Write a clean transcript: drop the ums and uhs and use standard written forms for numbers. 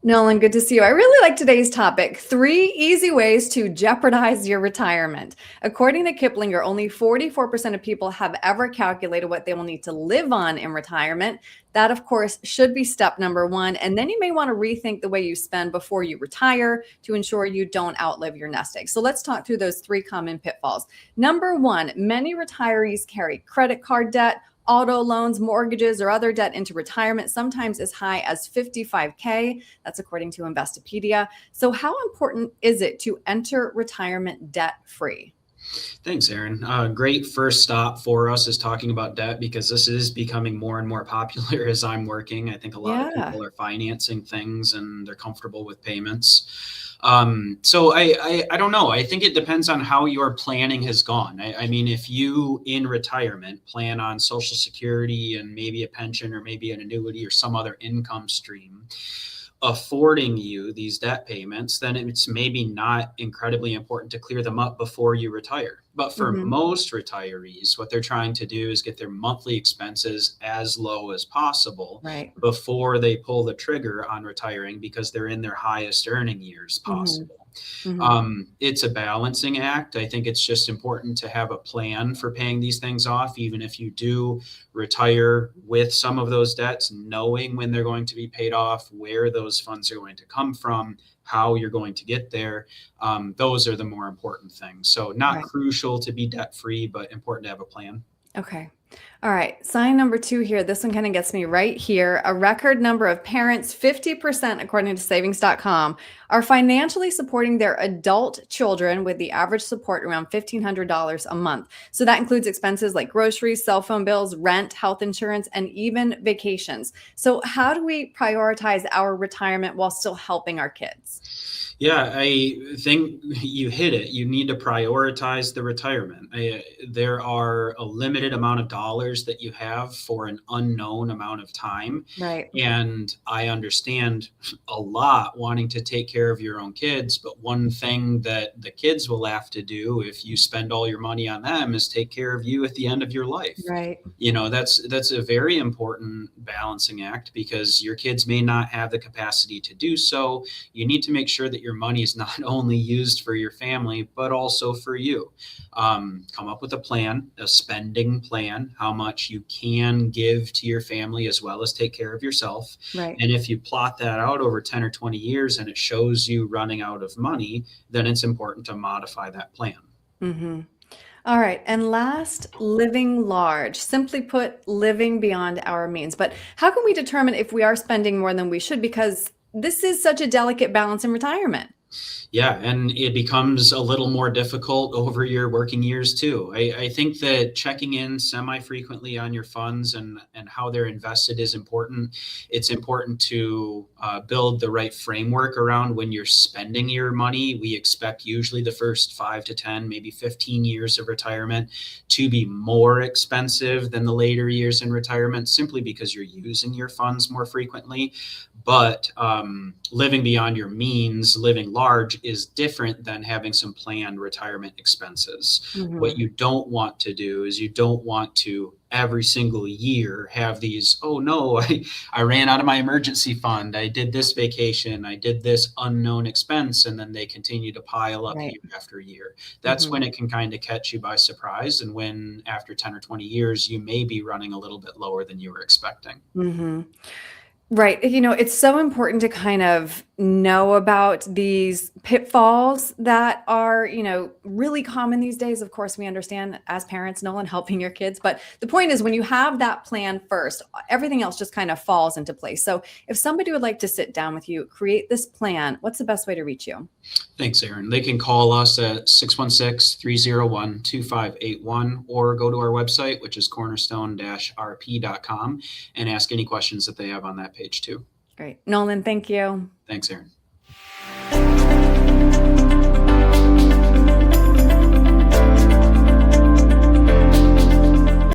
Nolan, good to see you. I really like today's topic, 3 easy ways to jeopardize your retirement. According to Kiplinger, only 44% of people have ever calculated what they will need to live on in retirement. That, of course, should be step number one. And then you may want to rethink the way you spend before you retire to ensure you don't outlive your nest egg. So let's talk through those 3 common pitfalls. Number one, many retirees carry credit card debt, auto loans, mortgages, or other debt into retirement, sometimes as high as 55K. That's according to Investopedia. So how important is it to enter retirement debt free? Thanks, Erin. Great first stop for us is talking about debt because this is becoming more and more popular as I'm working. I think a lot of Yeah. people are financing things and they're comfortable with payments. So I don't know. I think it depends on how your planning has gone. I mean, if you in retirement plan on Social Security and maybe a pension or maybe an annuity or some other income stream, affording you these debt payments, then it's maybe not incredibly important to clear them up before you retire. But for Mhm. most retirees, what they're trying to do is get their monthly expenses as low as possible Right. before they pull the trigger on retiring because they're in their highest earning years Mhm. possible. Mhm. It's a balancing act. I think it's just important to have a plan for paying these things off, even if you do retire with some of those debts, knowing when they're going to be paid off, where those funds are going to come from, how you're going to get there. Those are the more important things. So, not Right. crucial to be debt free, but important to have a plan. Okay. All right. Sign number 2 here. This one kind of gets me right here. A record number of parents, 50%, according to savings.com, are financially supporting their adult children with the average support around $1,500 a month. So that includes expenses like groceries, cell phone bills, rent, health insurance, and even vacations. So, how do we prioritize our retirement while still helping our kids? Yeah, I think you hit it. You need to prioritize the retirement. There are a limited amount of dollars that you have for an unknown amount of time. Right. And I understand a lot wanting to take care of your own kids. But one thing that the kids will have to do if you spend all your money on them is take care of you at the end of your life. Right. That's a very important balancing act because your kids may not have the capacity to do so. You need to make sure that your money is not only used for your family, but also for you. Come up with a plan, a spending plan, how much you can give to your family as well as take care of yourself. Right. And if you plot that out over 10 or 20 years and it shows you running out of money, then it's important to modify that plan. Mhm. All right. And last, living large. Simply put, living beyond our means. But how can we determine if we are spending more than we should? Because this is such a delicate balance in retirement. Yeah, and it becomes a little more difficult over your working years too. I think that checking in semi-frequently on your funds and how they're invested is important. It's important to build the right framework around when you're spending your money. We expect usually the first 5 to 10, maybe 15 years of retirement to be more expensive than the later years in retirement, simply because you're using your funds more frequently. But living beyond your means, living large, is different than having some planned retirement expenses. What Mhm. you don't want to do is you don't want to every single year have these, oh no, I ran out of my emergency fund. I did this vacation. I did this unknown expense. And then they continue to pile up Right. year after year. That's when Mhm. it can kind of catch you by surprise. And when after 10 or 20 years, you may be running a little bit lower than you were expecting. Mhm. Right. It's so important to kind of know about these pitfalls that are, really common these days. Of course, we understand as parents, Nolan, helping your kids. But the point is, when you have that plan first, everything else just kind of falls into place. So if somebody would like to sit down with you, create this plan, what's the best way to reach you? Thanks, Erin. They can call us at 616-301-2581 or go to our website, which is cornerstone-rp.com, and ask any questions that they have on that page too. Great. Nolan, thank you. Thanks, Erin.